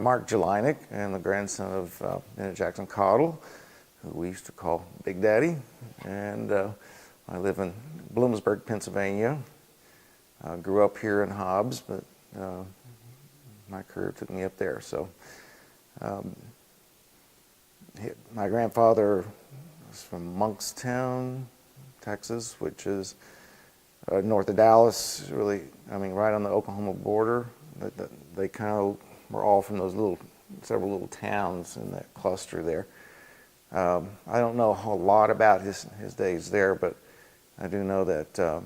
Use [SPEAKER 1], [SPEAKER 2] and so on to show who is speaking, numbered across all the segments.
[SPEAKER 1] Mark Jelinek, and the grandson of Bennett Jackson Caudill, who we used to call Big Daddy. And I live in Bloomsburg, Pennsylvania. Grew up here in Hobbs, but my career took me up there. So my grandfather was from Monkstown, Texas, which is north of Dallas, really, I mean, right on the Oklahoma border. They kind of were all from those several little towns in that cluster there. I don't know a whole lot about his days there, but I do know that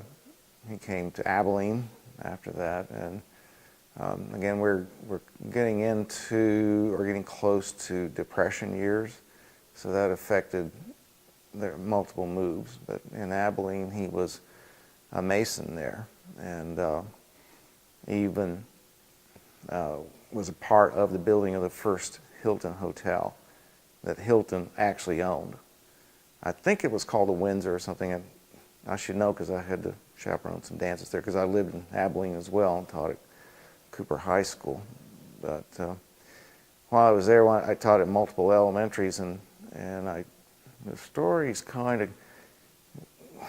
[SPEAKER 1] he came to Abilene after that. And again, we're getting into or getting close to Depression years, so that affected their multiple moves. But in Abilene, he was a mason there, and even was a part of the building of the first Hilton hotel that Hilton actually owned. I think it was called the Windsor or something, and I should know because I had to chaperone some dances there because I lived in Abilene as well and taught at Cooper High School. But while I was there, I taught at multiple elementaries, and the stories kind of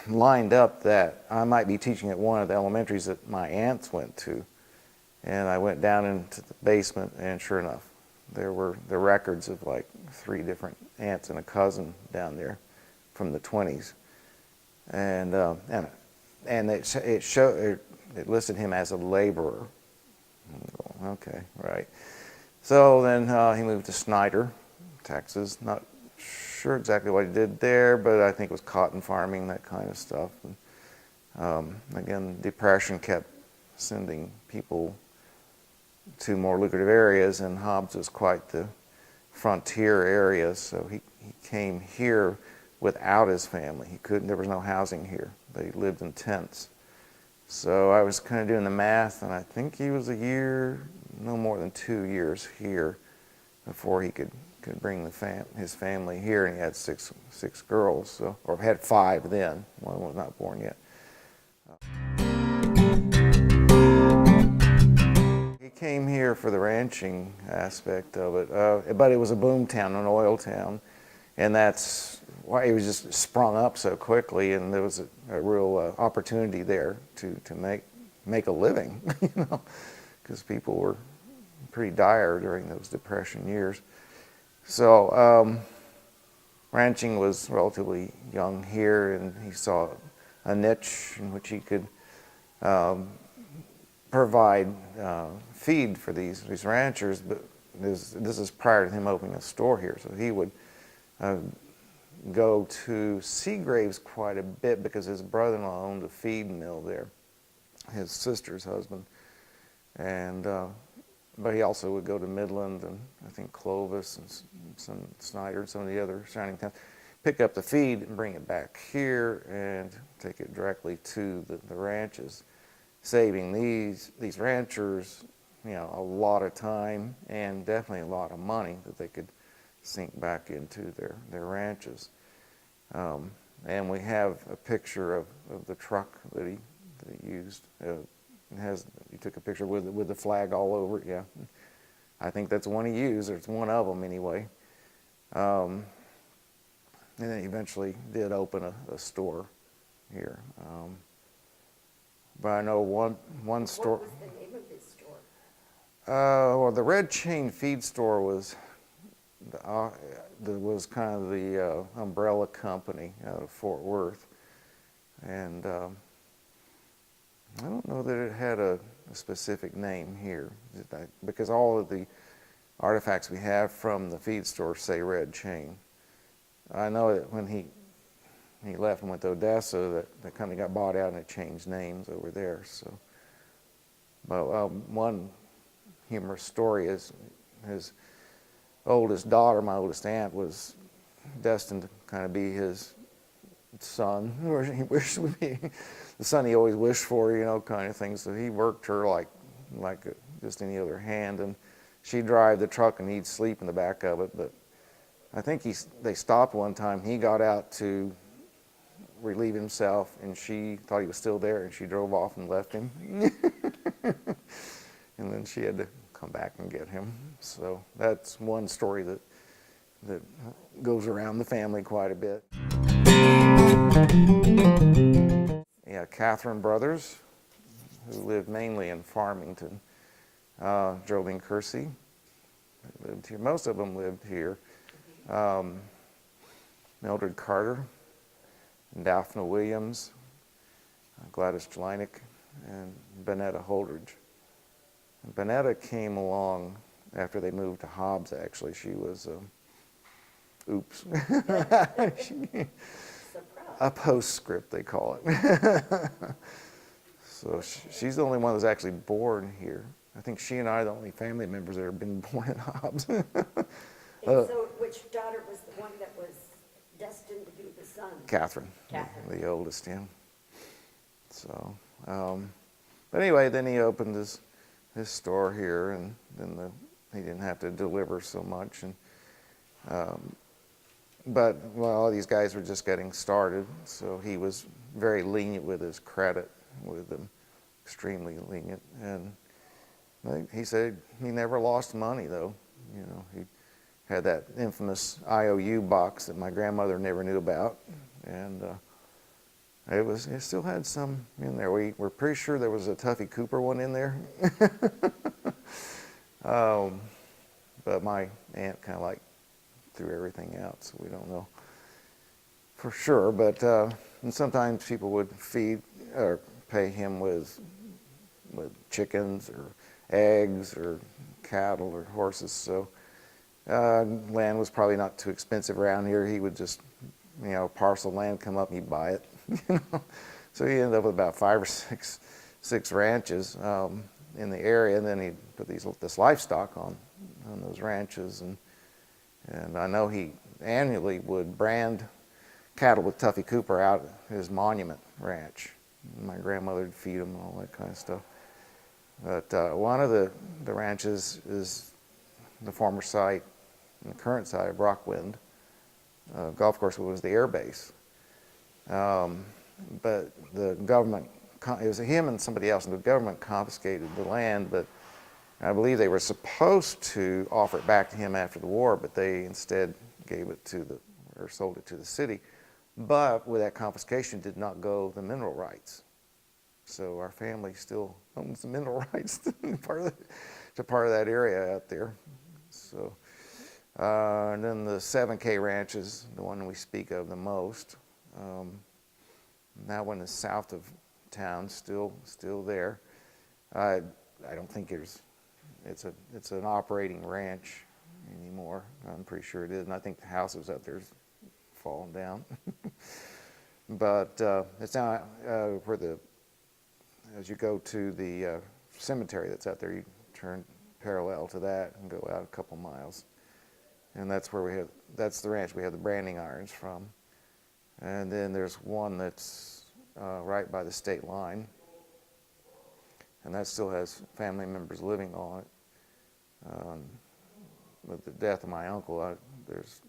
[SPEAKER 1] lined up that I might be teaching at one of the elementaries that my aunts went to. And I went down into the basement, and sure enough, there were the records of like 3 different aunts and a cousin down there from the 20s. And it listed him as a laborer. Okay, right. So then he moved to Snyder, Texas. Not sure exactly what he did there, but I think it was cotton farming, that kind of stuff. And, again, Depression kept sending people to more lucrative areas, and Hobbs was quite the frontier area, so he came here without his family. There was no housing here. They lived in tents. So I was kind of doing the math, and I think he was a year, no more than 2 years here before he could bring his family here, and he had six girls, so, or had 5 then. One was not born yet. He came here for the ranching aspect of it, but it was a boom town, an oil town, and that's why he was just sprung up so quickly, and there was a real opportunity there to make a living, you know, because people were pretty dire during those Depression years. So ranching was relatively young here, and he saw a niche in which he could provide feed for these ranchers. But this is prior to him opening a store here, so he would go to Seagraves quite a bit because his brother-in-law owned a feed mill there, his sister's husband, and but he also would go to Midland and I think Clovis and some Snyder and some of the other surrounding towns, pick up the feed and bring it back here and take it directly to the ranches, saving these ranchers, you know, a lot of time and definitely a lot of money that they could sink back into their ranches. And we have a picture of the truck that he used. He took a picture with the flag all over it. Yeah, I think that's one he used, or it's one of them anyway. And then he eventually did open a store here. But I know one store.
[SPEAKER 2] What was the name of his store?
[SPEAKER 1] Well, the Red Chain Feed Store was kind of the umbrella company out of Fort Worth, and I don't know that it had a specific name here, because all of the artifacts we have from the feed store say Red Chain. I know that when he left and went to Odessa, that the company got bought out and it changed names over there. So, but one humorous story is his oldest daughter, my oldest aunt, was destined to kind of be his son, or he wished would be the son he always wished for, you know, kind of thing. So he worked her like just any other hand, and she'd drive the truck and he'd sleep in the back of it. But I think they stopped one time. He got out to relieve himself, and she thought he was still there, and she drove off and left him. And then she had to come back and get him. So that's one story that goes around the family quite a bit. Yeah, Caudill Brothers, who lived mainly in Farmington. Geraldine Kersey lived here. Most of them lived here. Mildred Carter, Daphne Williams, Mark Jelinek, and Bennett Holdridge. Bennett came along after they moved to Hobbs, actually. She was, oops. A postscript, they call it. So she's the only one that was actually born here. I think she and I are the only family members that have been born in Hobbs.
[SPEAKER 2] And so which daughter was the one that was destined to be the son?
[SPEAKER 1] Catherine,
[SPEAKER 2] Catherine.
[SPEAKER 1] the oldest, yeah. So, but anyway, then he opened his store here, and then he didn't have to deliver so much. And but well, these guys were just getting started, so he was very lenient with his credit with them, extremely lenient. And he said he never lost money, though. You know, he had that infamous IOU box that my grandmother never knew about, and it still had some in there. We're pretty sure there was a Tuffy Cooper one in there. But my aunt kind of like threw everything out, so we don't know for sure. But and sometimes people would feed or pay him with chickens or eggs or cattle or horses. So land was probably not too expensive around here. He would just, you know, parcel of land come up and he'd buy it. You know? So he ended up with about 5 or 6 ranches in the area, and then he put this livestock on those ranches. And I know he annually would brand cattle with Tuffy Cooper out at his Monument Ranch. My grandmother would feed him and all that kind of stuff. But one of the ranches is the former site, and the current site of Rockwind golf course, was the air base. But the government, it was him and somebody else, and the government confiscated the land, but I believe they were supposed to offer it back to him after the war, but they instead gave it or sold it to the city. But with that confiscation did not go the mineral rights. So our family still owns the mineral rights to part of that area out there. So, and then the 7K Ranch is the one we speak of the most. That one is south of town, still there. I don't think it's an operating ranch anymore. I'm pretty sure it is, and I think the houses out there's fallen down. But it's now as you go to the cemetery that's out there, you turn parallel to that and go out a couple miles, and that's the ranch we have the branding irons from. And then there's one that's right by the state line, and that still has family members living on it. With the death of my uncle, there's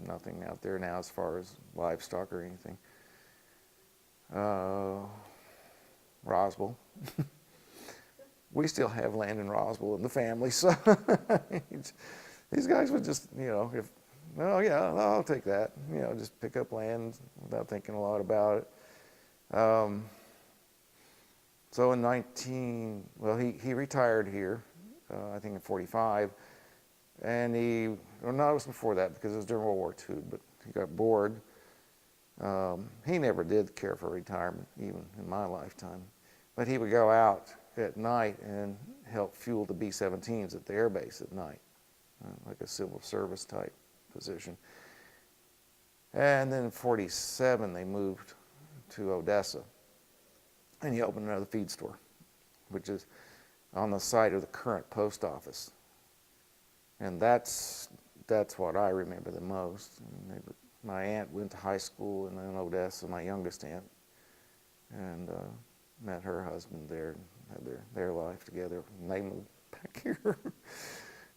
[SPEAKER 1] nothing out there now as far as livestock or anything. Roswell. We still have land in Roswell in the family, so these guys would just, you know, I'll take that. You know, just pick up land without thinking a lot about it. So in he retired here, I think in 45, and it was before that because it was during World War II, but he got bored. He never did care for retirement, even in my lifetime, but he would go out at night and help fuel the B-17s at the air base at night, like a civil service type position. And then in 47, they moved to Odessa, and he opened another feed store, which is on the site of the current post office. And that's what I remember the most. My aunt went to high school in Odessa, my youngest aunt, and met her husband there, and had their life together. And they moved back here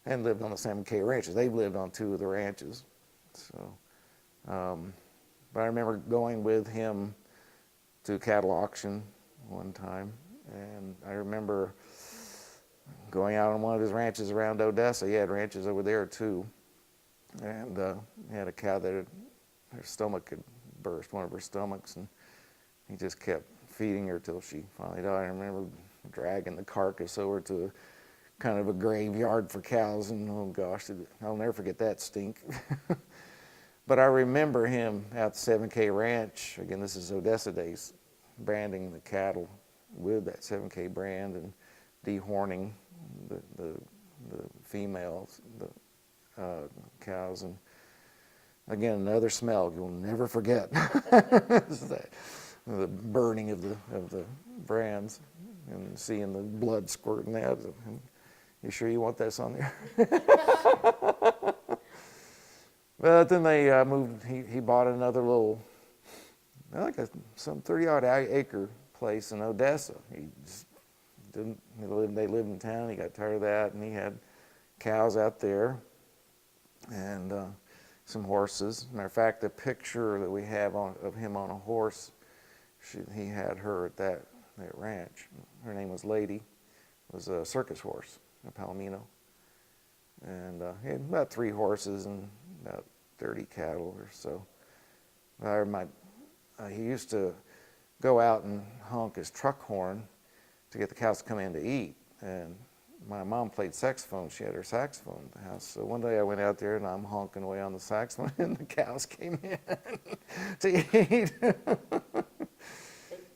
[SPEAKER 1] and lived on the 7K ranches. They've lived on 2 of the ranches. So, but I remember going with him to a cattle auction one time, and I remember going out on one of his ranches around Odessa. He had ranches over there too. And he had a cow that her stomach had burst, one of her stomachs, and he just kept feeding her till she finally died. I remember dragging the carcass over to kind of a graveyard for cows, and oh gosh, I'll never forget that stink. But I remember him at the 7K ranch, again this is Odessa days, branding the cattle with that 7K brand and dehorning the females, the cows, and again another smell you'll never forget. The burning of the brands and seeing the blood squirting out. You sure you want this on there? But then they moved. He bought another little, like some 30-odd acre place in Odessa. He just didn't. They lived in town. He got tired of that, and he had cows out there, and some horses. Matter of fact, the picture that we have of him on a horse, he had her at that ranch. Her name was Lady. It was a circus horse, a Palomino. And he had about 3 horses and about 30 cattle or so. He used to go out and honk his truck horn to get the cows to come in to eat. And my mom played saxophone. She had her saxophone at the house. So one day I went out there and I'm honking away on the saxophone and the cows came in to eat.
[SPEAKER 2] They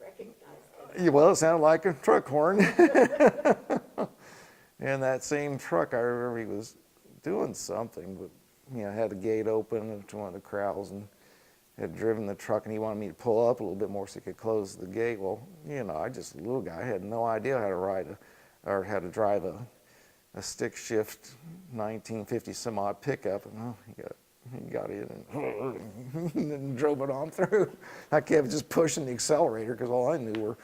[SPEAKER 2] recognized it.
[SPEAKER 1] Well, it sounded like a truck horn. And that same truck, I remember he was doing something, but had the gate open to one of the corrals and had driven the truck, and he wanted me to pull up a little bit more so he could close the gate. Well, I just a little guy, I had no idea how to how to drive a stick shift 1950 some odd pickup, and he got in and drove it on through. I kept just pushing the accelerator because all I knew were,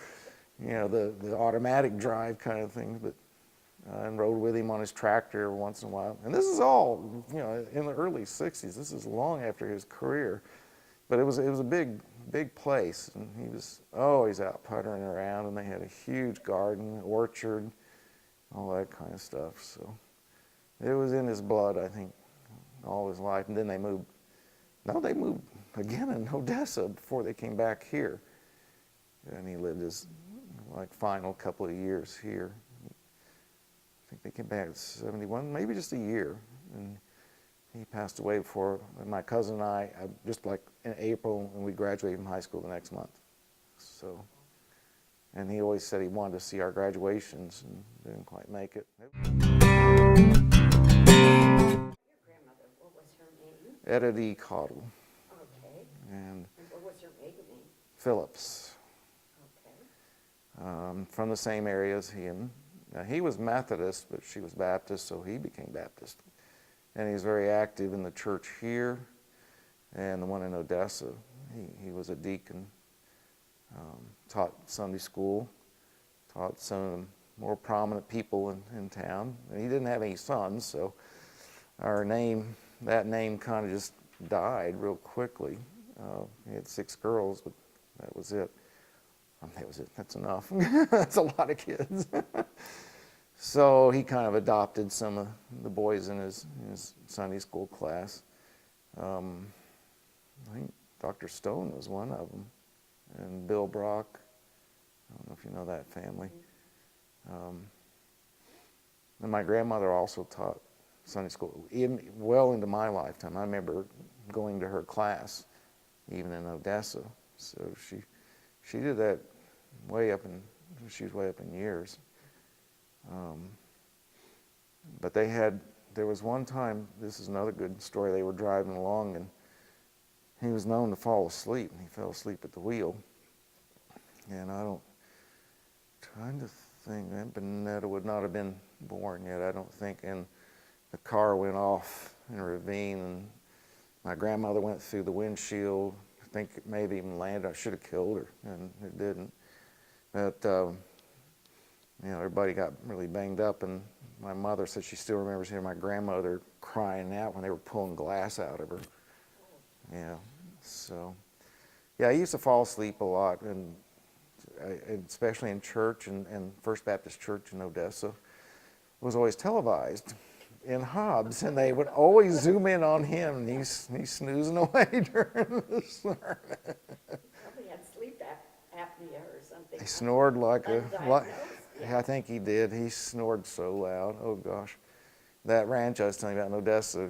[SPEAKER 1] the automatic drive kind of things, but. And rode with him on his tractor every once in a while. And this is all, in the early 60s. This is long after his career. But it was a big place. And he was always out puttering around. And they had a huge garden, orchard, all that kind of stuff. So it was in his blood, I think, all his life. And then they moved again in Odessa before they came back here. And he lived his final couple of years here. I think they came back in 71, maybe just a year. And he passed away before my cousin and I just like in April, and we graduated from high school the next month. So, and he always said he wanted to see our graduations and didn't quite make it.
[SPEAKER 2] Your grandmother, what was her name?
[SPEAKER 1] Etta D. Caudill.
[SPEAKER 2] Okay.
[SPEAKER 1] And
[SPEAKER 2] what was her maiden name?
[SPEAKER 1] Phillips.
[SPEAKER 2] Okay.
[SPEAKER 1] From the same area as him. Now, he was Methodist, but she was Baptist, so he became Baptist. And he was very active in the church here and the one in Odessa. He was a deacon, taught Sunday school, taught some of the more prominent people in town. And he didn't have any sons, so that name kind of just died real quickly. He had 6 girls, but that was it. That was it. That's enough. That's a lot of kids. So he kind of adopted some of the boys in his Sunday school class. I think Dr. Stone was one of them, and Bill Brock. I don't know if you know that family. And my grandmother also taught Sunday school, well into my lifetime. I remember going to her class, even in Odessa. So she did that she was way up in years. But there was one time, this is another good story, they were driving along and he was known to fall asleep, and he fell asleep at the wheel. And trying to think, Aunt Bennett would not have been born yet, I don't think, and the car went off in a ravine, and my grandmother went through the windshield. I think it maybe even landed. I should have killed her, and it didn't. But, everybody got really banged up, and my mother said she still remembers hearing my grandmother crying out when they were pulling glass out of her. So, I used to fall asleep a lot, and especially in church and First Baptist Church in Odessa. was always televised in Hobbs, and they would always zoom in on him, and he's snoozing away during the sermon.
[SPEAKER 2] Probably had sleep apnea or something.
[SPEAKER 1] He snored like
[SPEAKER 2] Undiagnosed, yeah.
[SPEAKER 1] I think he did. He snored so loud. Oh gosh, that ranch I was telling you about in Odessa,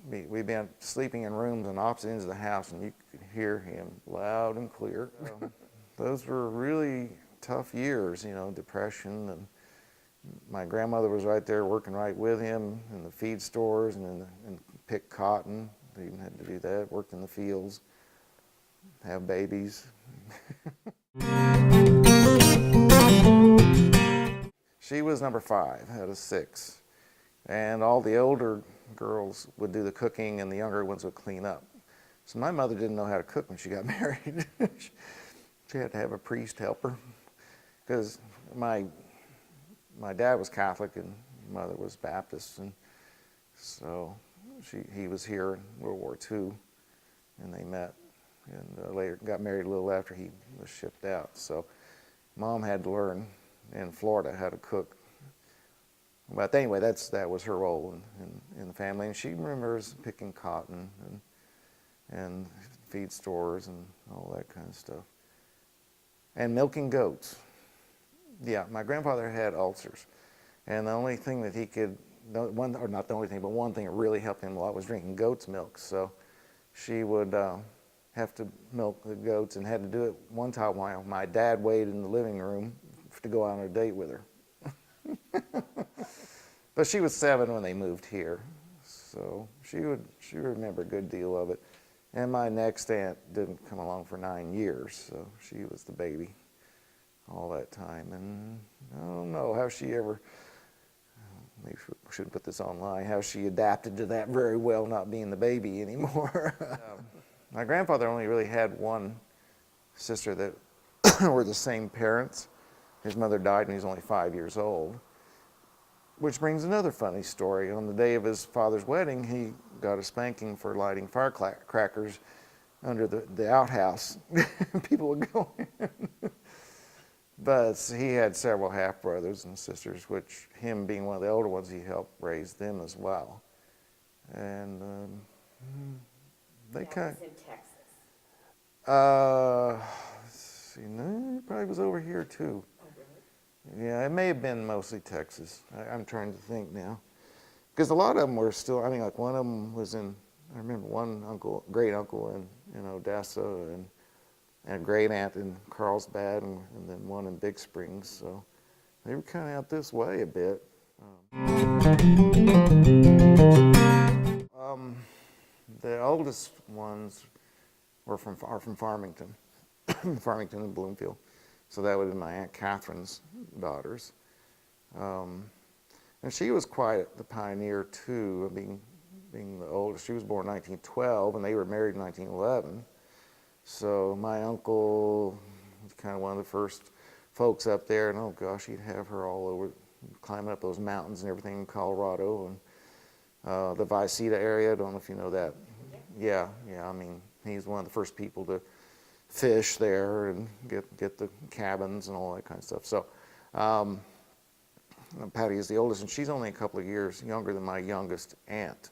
[SPEAKER 1] we'd been sleeping in rooms on opposite ends of the house, and you could hear him loud and clear. Those were really tough years, you know, depression, and my grandmother was right there working right with him in the feed stores and pick cotton. They even had to do that, worked in the fields, have babies. She was number 5 out of 6. And all the older girls would do the cooking and the younger ones would clean up. So my mother didn't know how to cook when she got married. She had to have a priest help her, because my dad was Catholic and my mother was Baptist, and so he was here in World War II, and they met, and later got married a little after he was shipped out. So Mom had to learn in Florida how to cook. But anyway, that was her role in the family, and she remembers picking cotton and feed stores and all that kind of stuff, and milking goats. Yeah, my grandfather had ulcers, and the only thing that he could, not the only thing, but one thing that really helped him a lot was drinking goat's milk. So she would have to milk the goats, and had to do it one time while my dad waited in the living room to go on a date with her. But she was 7 when they moved here, so she remember a good deal of it. And my next aunt didn't come along for 9 years, so she was the baby all that time. And I don't know how she ever, maybe we shouldn't put this online, how she adapted to that very well, not being the baby anymore. My grandfather only really had one sister that were the same parents. His mother died when he was only 5 years old. Which brings another funny story. On the day of his father's wedding, he got a spanking for lighting firecrackers under the outhouse. People would go in. But he had several half-brothers and sisters, which him being one of the older ones, he helped raise them as well. And they kind of...
[SPEAKER 2] in Texas.
[SPEAKER 1] Let's see, no, he probably was over here too. Yeah, it may have been mostly Texas. I'm trying to think now. Because a lot of them were still, I mean, like one of them was in, I remember one great uncle in Odessa, and a great aunt in Carlsbad, and then one in Big Springs. So they were kind of out this way a bit. The oldest ones are from Farmington, Farmington and Bloomfield. So that would have been my Aunt Catherine's daughters. And she was quite the pioneer too, being the oldest. She was born in 1912, and they were married in 1911. So my uncle was kind of one of the first folks up there, and oh gosh, he'd have her all over, climbing up those mountains and everything in Colorado, and the Viceta area. I don't know if you know that. Yeah, I mean, he's one of the first people to fish there and get the cabins and all that kind of stuff. So Patty is the oldest, and she's only a couple of years younger than my youngest aunt.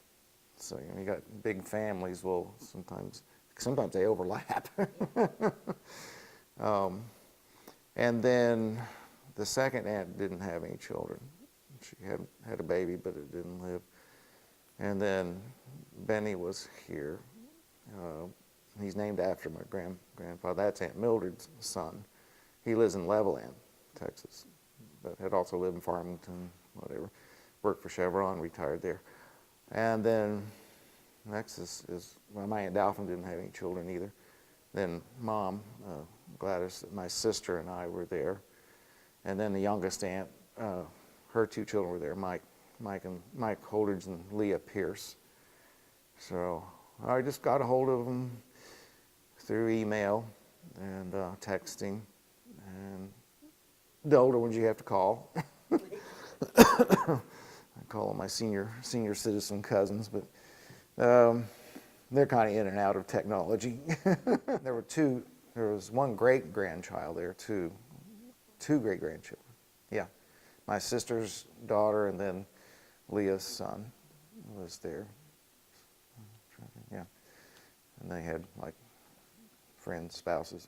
[SPEAKER 1] So you got big families. Well, sometimes they overlap. And then the second aunt didn't have any children. She had a baby, but it didn't live. And then Benny was here. He's named after my grandfather. That's Aunt Mildred's son. He lives in Levelland, Texas, but had also lived in Farmington, whatever. Worked for Chevron, retired there. And then next is well, my Aunt Dalphine didn't have any children either. Then Mom, Gladys, my sister and I were there. And then the youngest aunt, her 2 children were there, Mike Holdridge and Leah Pierce. So I just got a hold of them through email and texting, and the older ones you have to call. I call them my senior citizen cousins, but they're kind of in and out of technology. There was one great grandchild there too, 2 great grandchildren. Yeah, my sister's daughter, and then Leah's son was there. Yeah, and they had like friends, spouses.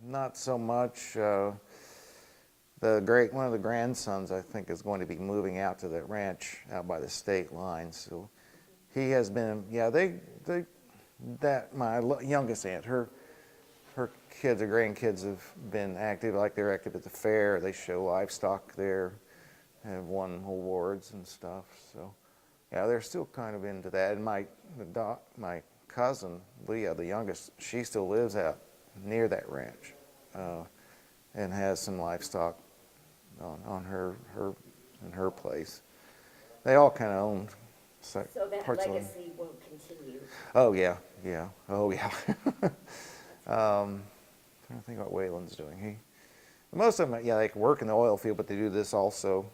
[SPEAKER 1] Not so much. One of the grandsons, I think, is going to be moving out to that ranch out by the state line. So he has been. Yeah, my youngest aunt, her kids or grandkids have been active. Like they're active at the fair. They show livestock there, and have won awards and stuff. So yeah, they're still kind of into that. And my cousin Leah, the youngest, she still lives out near that ranch, and has some livestock on her place. They all kind of own
[SPEAKER 2] So that
[SPEAKER 1] parts of them.
[SPEAKER 2] legacy will continue.
[SPEAKER 1] Oh yeah, oh yeah. Trying to think what Waylon's doing. Most of them, yeah, they can work in the oil field, but they do this also.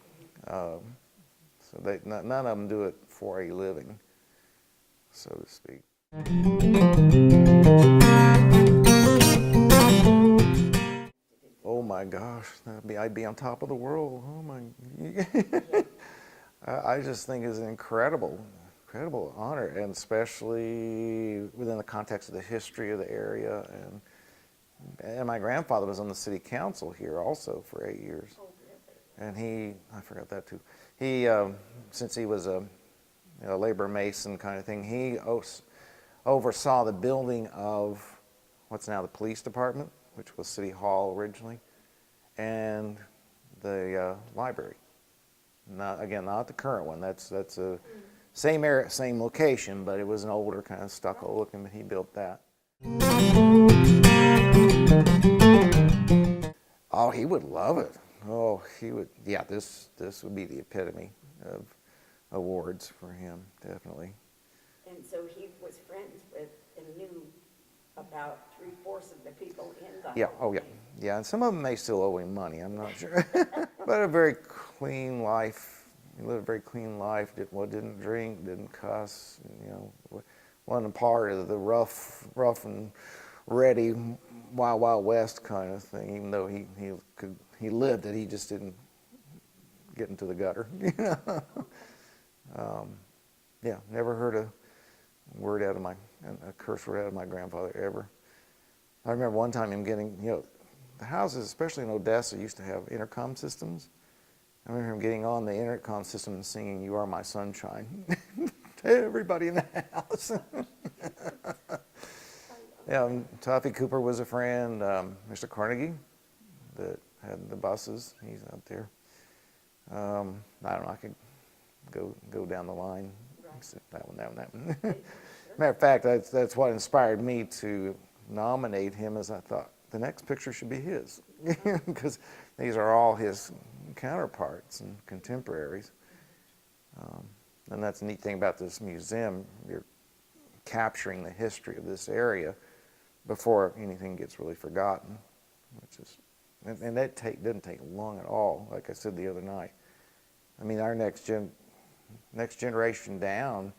[SPEAKER 1] So none of them do it for a living, so to speak. Oh my gosh, I'd be on top of the world. Oh my, I just think it's an incredible honor, and especially within the context of the history of the area. And my grandfather was on the city council here also for 8 years.
[SPEAKER 2] Oh, really?
[SPEAKER 1] And I forgot that too. He, since he was a labor mason kind of thing, he oversaw the building of what's now the police department, which was City Hall originally, and the library. Not the current one. That's a same area, same location, but it was an older kind of stucco looking. But he built that. Oh, he would love it. Oh, he would. Yeah, this would be the epitome of awards for him, definitely.
[SPEAKER 2] And so he was friends with and knew about 3/4 of the people in the
[SPEAKER 1] Yeah.
[SPEAKER 2] Hall
[SPEAKER 1] Oh, yeah.
[SPEAKER 2] of Fame.
[SPEAKER 1] Yeah, and some of them may still owe him money. I'm not sure, but a very clean life. He lived a very clean life. Didn't drink, didn't cuss. Wasn't a part of the rough and ready Wild West kind of thing. Even though he lived it, he just didn't get into the gutter. Yeah, never heard a curse word out of my grandfather ever. I remember one time him getting, the houses, especially in Odessa, used to have intercom systems. I remember him getting on the intercom system and singing "You Are My Sunshine" to everybody in the house. Yeah, Toffee Cooper was a friend. Mr. Carnegie, that had the buses, he's out there. I don't know, I could go down the line.
[SPEAKER 2] Right.
[SPEAKER 1] That one. Matter of fact, that's what inspired me to nominate him, as I thought the next picture should be his, because these are all his counterparts and contemporaries. And that's the neat thing about this museum. You're capturing the history of this area before anything gets really forgotten, and that doesn't take long at all. Like I said the other night, I mean, our next generation down,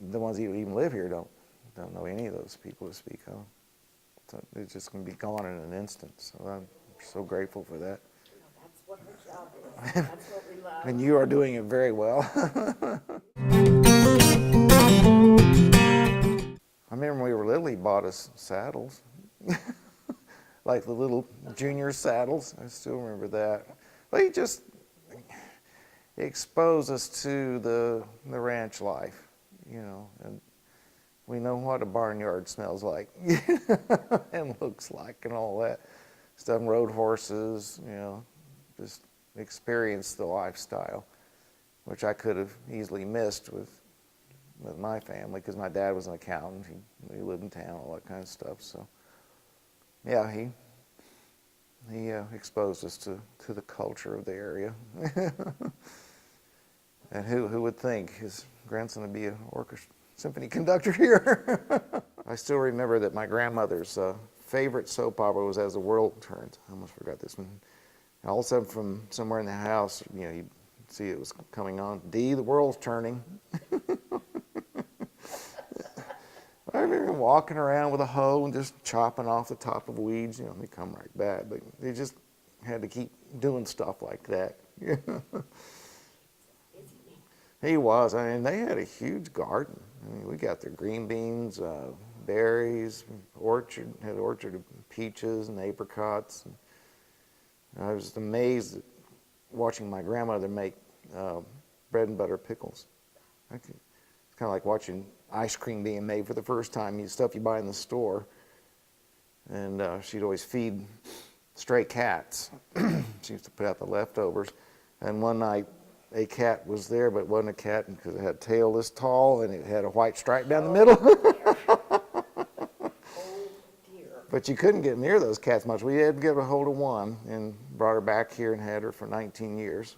[SPEAKER 1] the ones that even live here don't know any of those people to speak of. So it's just going to be gone in an instant. So I'm so grateful for that.
[SPEAKER 2] That's what our job is. That's what we love.
[SPEAKER 1] And you are doing it very well. I remember when we were little, he bought us saddles, like the little junior saddles. I still remember that. But he just exposed us to the ranch life, and we know what a barnyard smells like and looks like and all that stuff. And rode horses, just experienced the lifestyle, which I could have easily missed with my family, because my dad was an accountant. He lived in town, all that kind of stuff. So yeah, he exposed us to the culture of the area. And who would think his grandson would be an orchestra symphony conductor here? I still remember that my grandmother's favorite soap opera was As the World Turns. I almost forgot this one. And all of a sudden, from somewhere in the house, you'd see it was coming on. Dee, the world's turning. I remember walking around with a hoe and just chopping off the top of weeds. You know, they come right back, but they just had to keep doing stuff like that.
[SPEAKER 2] Busy man.
[SPEAKER 1] He was. I mean, they had a huge garden. I mean, we got their green beans, berries, had an orchard of peaches and apricots. And I was just amazed at watching my grandmother make bread and butter pickles. It's kind of like watching ice cream being made for the first time, stuff you buy in the store. And she'd always feed stray cats. She used to put out the leftovers. And one night, a cat was there, but it wasn't a cat because it had a tail this tall and it had a white stripe down the middle.
[SPEAKER 2] Oh dear.
[SPEAKER 1] But you couldn't get near those cats much. We had to get a hold of one and brought her back here and had her for 19 years.